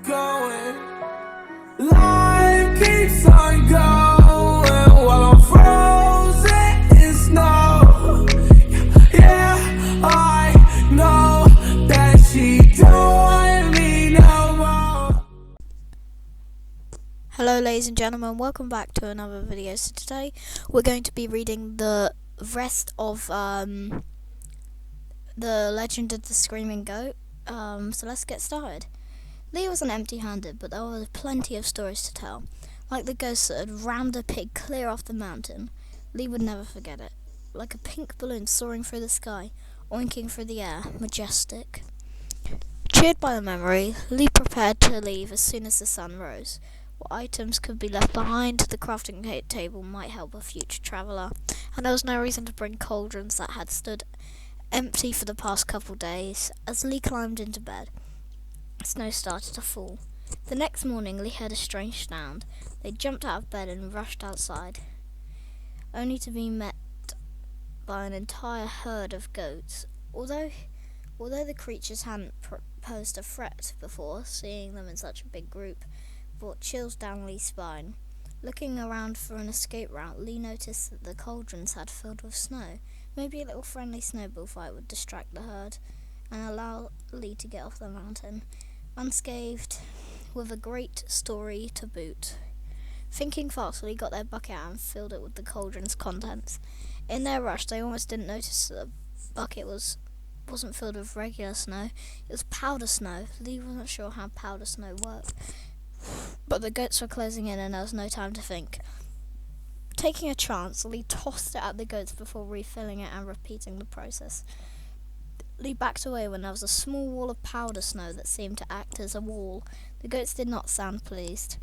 going. Life keeps on going while I'm frozen in snow. Yeah, I know that she don't want me no more. Hello ladies and gentlemen, welcome back to another video. So today we're going to be reading the rest of The Legend of the Screaming Goat. So let's get started. Lee wasn't empty-handed, but there were plenty of stories to tell. Like the ghost that had rammed a pig clear off the mountain. Lee would never forget it. Like a pink balloon soaring through the sky, oinking through the air, majestic. Cheered by the memory, Lee prepared to leave as soon as the sun rose. What items could be left behind the crafting table might help a future traveller, and there was no reason to bring cauldrons that had stood empty for the past couple days. As Lee climbed into bed, snow started to fall. The next morning Lee heard a strange sound. They jumped out of bed and rushed outside, only to be met by an entire herd of goats. Although the creatures hadn't posed a threat before, seeing them in such a big group brought chills down Lee's spine. Looking around for an escape route, Lee noticed that the cauldrons had filled with snow. Maybe a little friendly snowball fight would distract the herd and allow Lee to get off the mountain unscathed, with a great story to boot. Thinking fast, Lee got their bucket out and filled it with the cauldron's contents. In their rush, they almost didn't notice that the bucket wasn't filled with regular snow. It was powder snow. Lee wasn't sure how powder snow worked, but the goats were closing in and there was no time to think. Taking a chance, Lee tossed it at the goats before refilling it and repeating the process. Lee backed away when there was a small wall of powder snow that seemed to act as a wall. The goats did not sound pleased.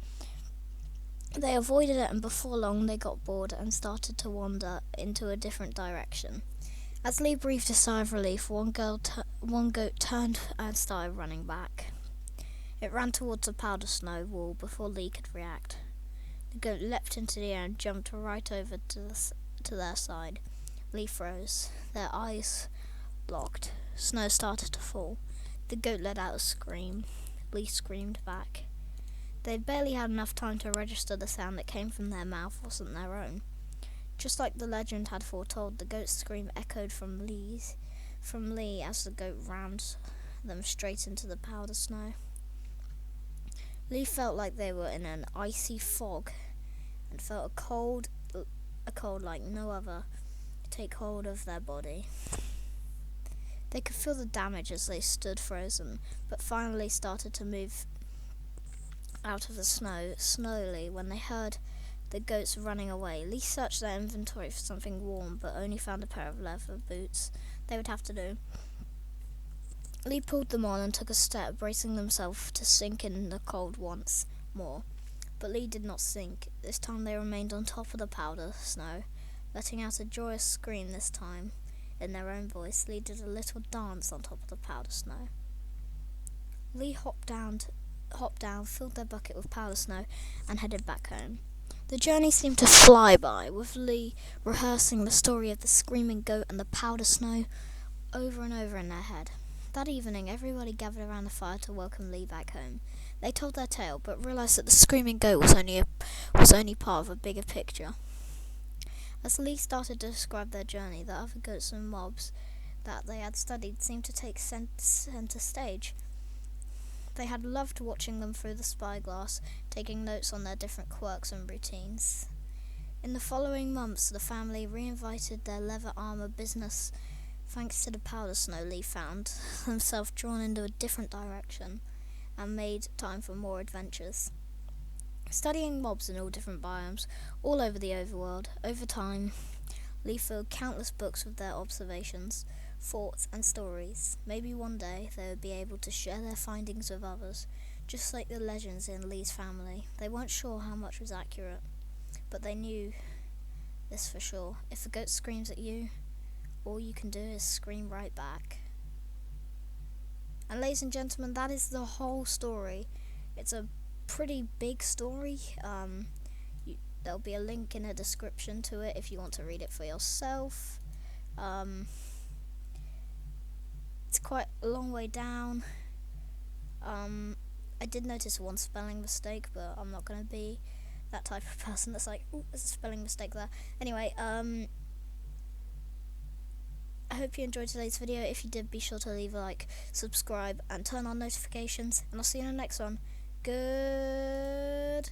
They avoided it, and before long they got bored and started to wander into a different direction. As Lee breathed a sigh of relief, one goat turned and started running back. It ran towards the powder snow wall before Lee could react. The goat leapt into the air and jumped right over to their side. Lee froze. Their eyes locked. Snow started to fall. The goat let out a scream. Lee screamed back. They barely had enough time to register the sound that came from their mouth wasn't their own. Just like the legend had foretold, the goat's scream echoed from Lee as the goat rammed them straight into the powder snow. Lee felt like they were in an icy fog and felt a cold like no other take hold of their body. They could feel the damage as they stood frozen, but finally started to move out of the snow slowly when they heard the goats running away. Lee searched their inventory for something warm, but only found a pair of leather boots. They would have to do. Lee pulled them on and took a step, bracing themselves to sink in the cold once more. But Lee did not sink. This time they remained on top of the powder snow, letting out a joyous scream this time. In their own voice, Lee did a little dance on top of the powder snow. Lee hopped down, filled their bucket with powder snow, and headed back home. The journey seemed to fly by, with Lee rehearsing the story of the screaming goat and the powder snow over and over in their head. That evening, everybody gathered around the fire to welcome Lee back home. They told their tale, but realised that the screaming goat was only part of a bigger picture. As Lee started to describe their journey, the other goats and mobs that they had studied seemed to take centre stage. They had loved watching them through the spyglass, taking notes on their different quirks and routines. In the following months, the family reinvited their leather armour business. Thanks to the powder snow, Lee found himself drawn into a different direction and made time for more adventures. Studying mobs in all different biomes, all over the overworld, over time, Lee filled countless books with their observations, thoughts and stories. Maybe one day they would be able to share their findings with others, just like the legends in Lee's family. They weren't sure how much was accurate, but they knew this for sure. If a goat screams at you, all you can do is scream right back. And ladies and gentlemen, that is the whole story. It's a pretty big story. There'll be a link in the description to it if you want to read it for yourself. It's quite a long way down. I I did notice one spelling mistake, but I'm not going to be that type of person that's like, ooh, there's a spelling mistake there. Anyway, I hope you enjoyed today's video. If you did, be sure to leave a like, subscribe, and turn on notifications, and I'll see you in the next one. Goodbye.